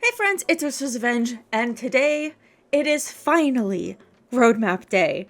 Hey friends, it's UrsulasRevenge, and today it is finally roadmap day.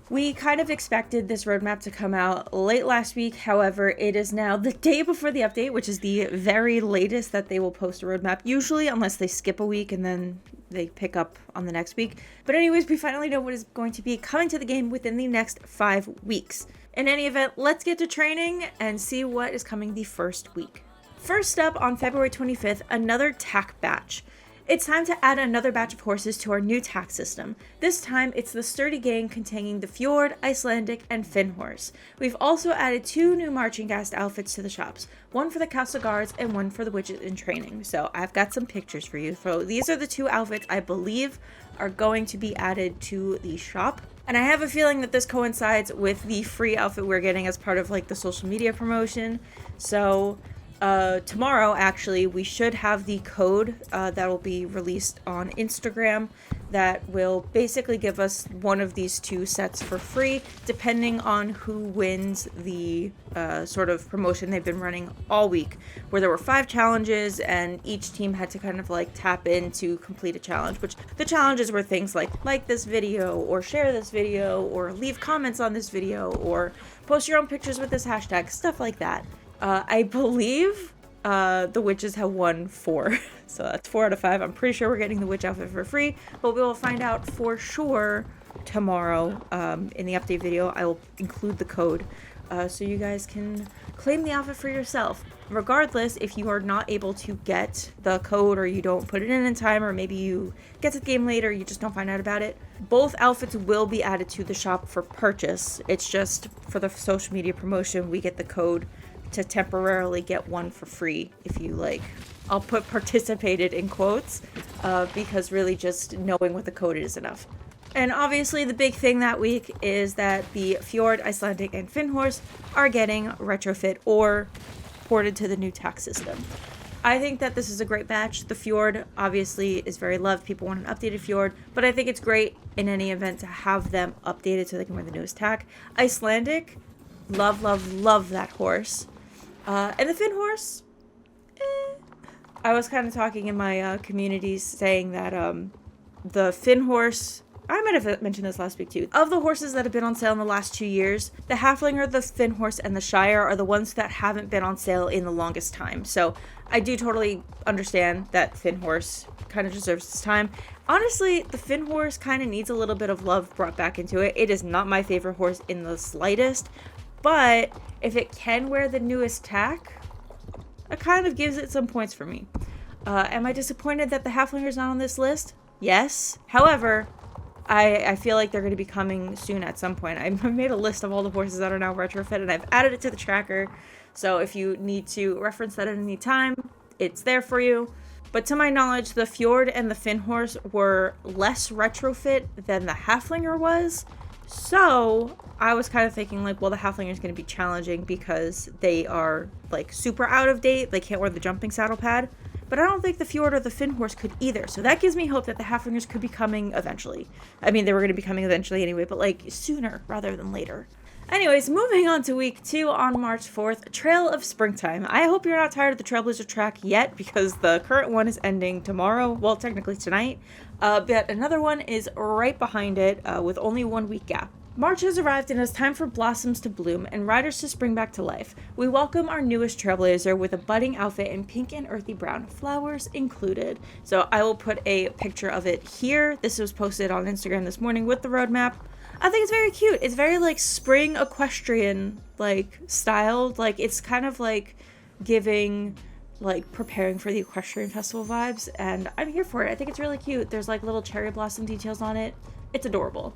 We kind of expected this roadmap to come out late last week, however, it is now the day before the update, which is the very latest that they will post a roadmap, usually unless they skip a week and then they pick up on the next week. But anyways, we finally know what is going to be coming to the game within the next 5 weeks. In any event, let's get to training and see what is coming the first week. First up, on February 25th, another Tack batch. It's time to add another batch of horses to our new Tack system. This time, it's the Sturdy Gang containing the Fjord, Icelandic, and Finn horse. We've also added 2 new marching cast outfits to the shops, one for the Castle Guards and one for the witches in training. So I've got some pictures for you. So these are the 2 outfits I believe are going to be added to the shop. And I have a feeling that this coincides with the free outfit we're getting as part of like the social media promotion. So tomorrow, actually, we should have the code that will be released on Instagram that will basically give us one of these 2 sets for free, depending on who wins the sort of promotion they've been running all week, where there were 5 challenges and each team had to kind of like tap in to complete a challenge, which the challenges were things like this video, or share this video, or leave comments on this video, or post your own pictures with this hashtag, stuff like that. I believe the witches have won 4, so that's 4 out of 5. I'm pretty sure we're getting the witch outfit for free, but we will find out for sure tomorrow. In the update video, I will include the code so you guys can claim the outfit for yourself. Regardless, if you are not able to get the code, or you don't put it in time, or maybe you get to the game later, you just don't find out about it, both outfits will be added to the shop for purchase. It's just for the social media promotion, we get the code to temporarily get one for free, if you like. I'll put participated in quotes because really just knowing what the code is enough. And obviously the big thing that week is that the Fjord, Icelandic, and Finn horse are getting retrofit or ported to the new Tack system. I think that this is a great batch. The Fjord obviously is very loved. People want an updated Fjord, but I think it's great in any event to have them updated so they can wear the newest Tack. Icelandic, love, love, love that horse. And the Finn horse, I was kind of talking in my communities saying that the Finn horse, I might have mentioned this last week too, of the horses that have been on sale in the last 2 years, the Halflinger, the Finn horse, and the Shire are the ones that haven't been on sale in the longest time. So I do totally understand that Finn horse kind of deserves its time. Honestly, the Finn horse kind of needs a little bit of love brought back into it. It is not my favorite horse in the slightest, but if it can wear the newest Tack, it kind of gives it some points for me. Am I disappointed that the Halflinger is not on this list? Yes. However, I feel like they're going to be coming soon at some point. I've made a list of all the horses that are now retrofit, and I've added it to the tracker. So if you need to reference that at any time, it's there for you. But to my knowledge, the Fjord and the Finn horse were less retrofit than the Halflinger was. So I was kind of thinking like, well, the Halflinger is going to be challenging because they are like super out of date. They can't wear the jumping saddle pad. But I don't think the Fjord or the Finn horse could either. So that gives me hope that the Halflingers could be coming eventually. I mean, they were going to be coming eventually anyway, but like sooner rather than later. Anyways, moving on to week 2 on March 4th, Trail of Springtime. I hope you're not tired of the Trailblazer track yet, because the current one is ending tomorrow. Well, technically tonight. But another one is right behind it with only 1 week gap. March has arrived and it's time for blossoms to bloom and riders to spring back to life. We welcome our newest Trailblazer with a budding outfit in pink and earthy brown, flowers included. So I will put a picture of it here. This was posted on Instagram this morning with the roadmap. I think it's very cute. It's very like spring equestrian like styled. Like it's kind of like giving like preparing for the equestrian festival vibes, and I'm here for it. I think it's really cute. There's like little cherry blossom details on it. It's adorable.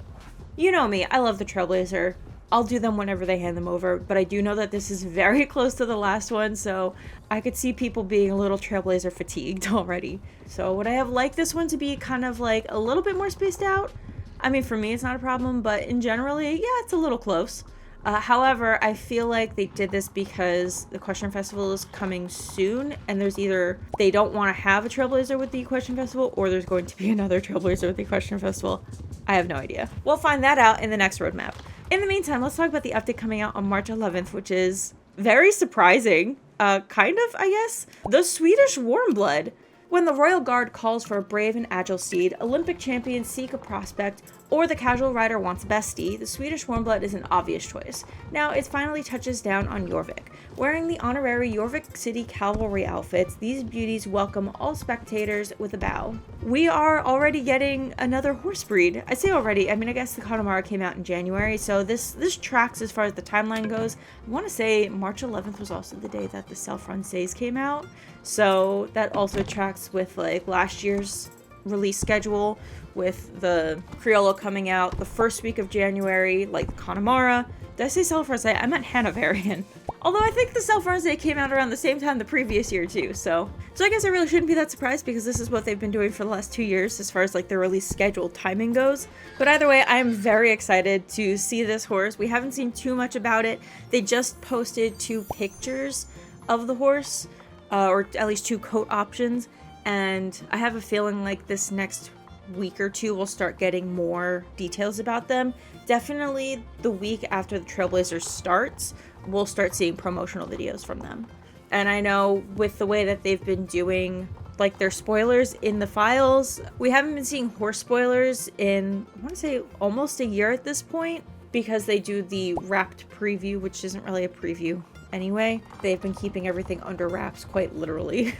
You know me, I love the Trailblazer. I'll do them whenever they hand them over, but I do know that this is very close to the last one, so I could see people being a little Trailblazer fatigued already. So would I have liked this one to be kind of like a little bit more spaced out? I mean, for me, it's not a problem, but in generally, yeah, it's a little close. However, I feel like they did this because the Equestrian Festival is coming soon, and there's either they don't want to have a Trailblazer with the Equestrian Festival, or there's going to be another Trailblazer with the Equestrian Festival. I have no idea. We'll find that out in the next roadmap. In the meantime, let's talk about the update coming out on March 11th, which is very surprising. Kind of, I guess. The Swedish Warmblood. When the Royal Guard calls for a brave and agile steed, Olympic champions seek a prospect, or the casual rider wants a bestie, the Swedish Warmblood is an obvious choice. Now it finally touches down on Jorvik. Wearing the honorary Jorvik City Cavalry outfits, these beauties welcome all spectators with a bow. We are already getting another horse breed. I say already, I mean I guess the Connemara came out in January, so this tracks as far as the timeline goes. I want to say March 11th was also the day that the Self-Run Says came out, so that also tracks with like last year's release schedule, with the Criollo coming out the first week of January, like the Connemara. Did I say Self-Run Say? I meant Hanoverian. Although I think the Self-Run Say came out around the same time the previous year too, so I guess I really shouldn't be that surprised because this is what they've been doing for the last 2 years as far as like their release schedule timing goes. But either way, I am very excited to see this horse. We haven't seen too much about it. They just posted 2 pictures of the horse, or at least 2 coat options, and I have a feeling like this next week or 2 we'll start getting more details about them. Definitely the week after the Trailblazer starts, we'll start seeing promotional videos from them. And I know with the way that they've been doing like their spoilers in the files, we haven't been seeing horse spoilers in, I want to say, almost a year at this point, because they do the wrapped preview, which isn't really a preview anyway. They've been keeping everything under wraps quite literally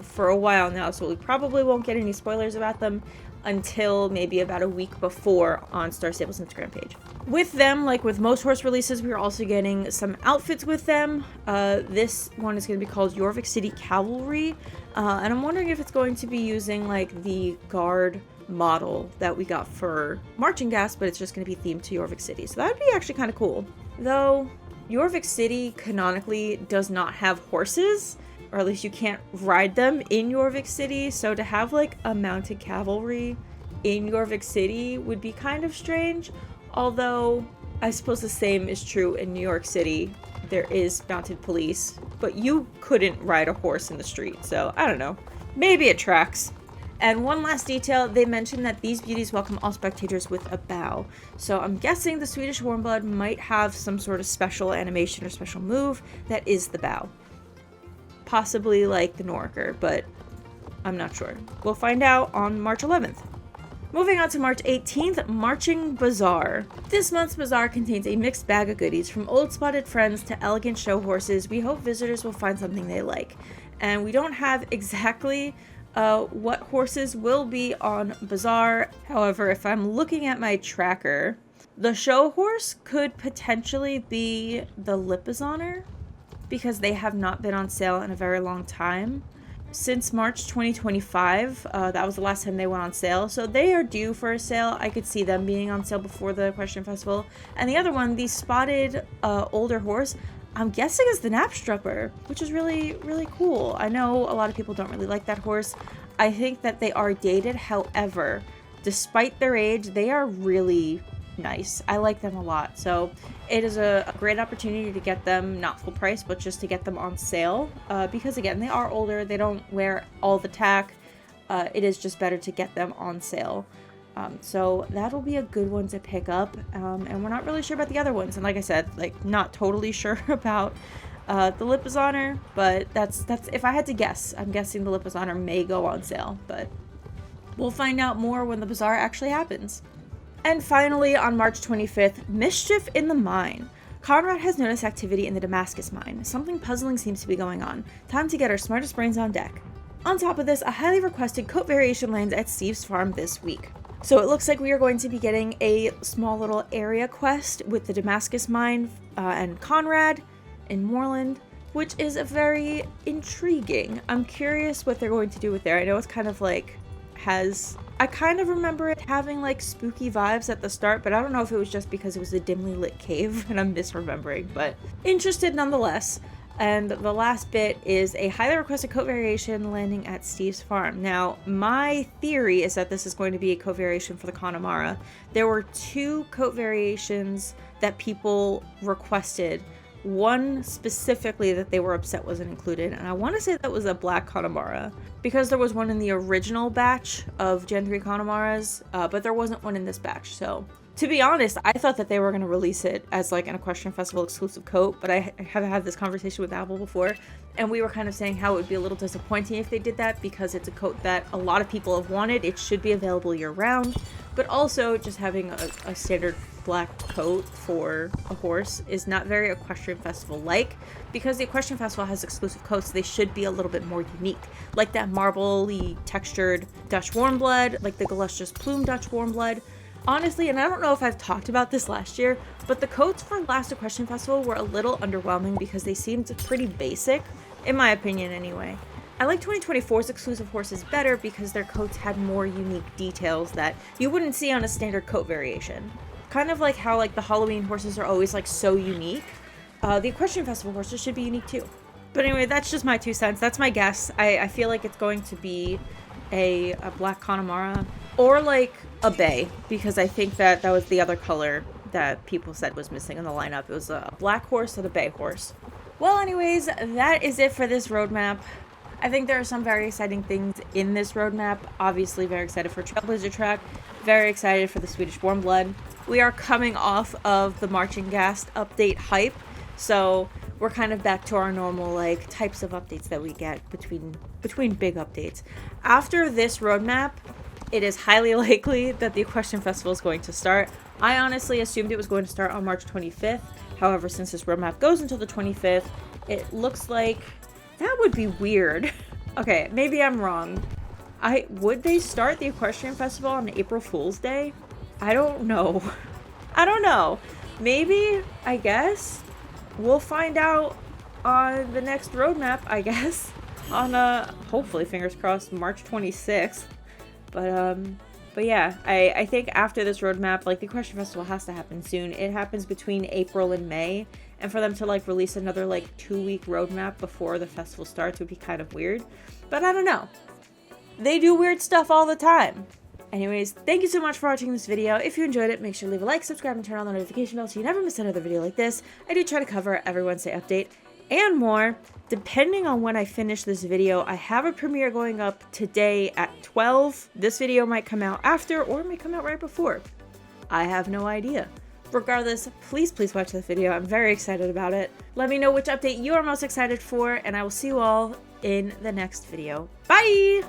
for a while now, so we probably won't get any spoilers about them until maybe about a week before on Star Stable's Instagram page. With them, like with most horse releases, we are also getting some outfits with them. This one is going to be called Jorvik City Cavalry, and I'm wondering if it's going to be using like the guard model that we got for Marching Gas, but it's just going to be themed to Jorvik City, so that would be actually kind of cool. Though Jorvik City canonically does not have horses, or at least you can't ride them in Jorvik City, so to have like a mounted cavalry in Jorvik City would be kind of strange. Although I suppose the same is true in New York City. There is mounted police, but you couldn't ride a horse in the street, so I don't know. Maybe it tracks. And one last detail, they mentioned that these beauties welcome all spectators with a bow. So I'm guessing the Swedish Warmblood might have some sort of special animation or special move that is the bow. Possibly like the Norker, but I'm not sure. We'll find out on March 11th. Moving on to March 18th, Marching Bazaar. This month's Bazaar contains a mixed bag of goodies, from old spotted friends to elegant show horses. We hope visitors will find something they like. And we don't have exactly what horses will be on Bazaar. However, if I'm looking at my tracker, the show horse could potentially be the Lipizzanner, because they have not been on sale in a very long time. Since March 2025, that was the last time they went on sale, so they are due for a sale. I could see them being on sale before the Equestrian Festival. And the other one, the spotted older horse, I'm guessing is the Napstrupper, which is really, really cool. I know a lot of people don't really like that horse. I think that they are dated, however, despite their age, they are really nice. I like them a lot, so it is a great opportunity to get them, not full price, but just to get them on sale, because again, they are older, they don't wear all the tack. It is just better to get them on sale. So that'll be a good one to pick up, and we're not really sure about the other ones, and like I said, like not totally sure about the Lipizzanner, but that's if I had to guess, I'm guessing the Lipizzanner may go on sale, but we'll find out more when the Bazaar actually happens. And finally, on March 25th, Mischief in the Mine. Conrad has noticed activity in the Damascus mine. Something puzzling seems to be going on. Time to get our smartest brains on deck. On top of this, a highly requested coat variation lands at Steve's farm this week. So it looks like we are going to be getting a small little area quest with the Damascus mine and Conrad in Moorland, which is very intriguing. I'm curious what they're going to do with there. I know it's kind of like I kind of remember it having like spooky vibes at the start, but I don't know if it was just because it was a dimly lit cave and I'm misremembering, but interested nonetheless. And the last bit is a highly requested coat variation landing at Steve's farm. Now, my theory is that this is going to be a coat variation for the Connemara. There were 2 coat variations that people requested. One specifically that they were upset wasn't included, and I want to say that was a black Connemara, because there was one in the original batch of Gen 3 Connemaras, but there wasn't one in this batch, so To be honest, I thought that they were going to release it as like an Equestrian Festival exclusive coat, but I have had this conversation with Apple before, and we were kind of saying how it would be a little disappointing if they did that because it's a coat that a lot of people have wanted. It should be available year-round, but also just having a standard black coat for a horse is not very Equestrian Festival-like, because the Equestrian Festival has exclusive coats. They should be a little bit more unique, like that marbly textured Dutch Warmblood, like the Galustrious Plume Dutch Warmblood. Honestly, and I don't know if I've talked about this last year, but the coats for last Equestrian Festival were a little underwhelming because they seemed pretty basic, in my opinion anyway. I like 2024's exclusive horses better because their coats had more unique details that you wouldn't see on a standard coat variation. Kind of like how like the Halloween horses are always like so unique. The Equestrian Festival horses should be unique too. But anyway, that's just my 2 cents. That's my guess. I feel like it's going to be a black Connemara or like a bay, because I think that was the other color that people said was missing in the lineup. It was a black horse and a bay horse. Well, anyways, that is it for this roadmap. I think there are some very exciting things in this roadmap. Obviously, very excited for Trailblazer track. Very excited for the Swedish Warmblood. We are coming off of the Marching Ghast update hype, so we're kind of back to our normal like types of updates that we get between big updates. After this roadmap, it is highly likely that the Equestrian Festival is going to start. I honestly assumed it was going to start on March 25th. However, since this roadmap goes until the 25th, it looks like that would be weird. Okay, maybe I'm wrong. Would they start the Equestrian Festival on April Fool's Day? I don't know. I don't know. Maybe, I guess. We'll find out on the next roadmap, I guess. On, hopefully, fingers crossed, March 26th. But yeah, I think after this roadmap, like, the Equestrian Festival has to happen soon. It happens between April and May, and for them to, like, release another, like, 2-week roadmap before the festival starts would be kind of weird. But I don't know. They do weird stuff all the time. Anyways, thank you so much for watching this video. If you enjoyed it, make sure to leave a like, subscribe, and turn on the notification bell so you never miss another video like this. I do try to cover every Wednesday update and more. Depending on when I finish this video, I have a premiere going up today at 12. This video might come out after or it may come out right before. I have no idea. Regardless, please watch this video. I'm very excited about it. Let me know which update you are most excited for, and I will see you all in the next video. Bye!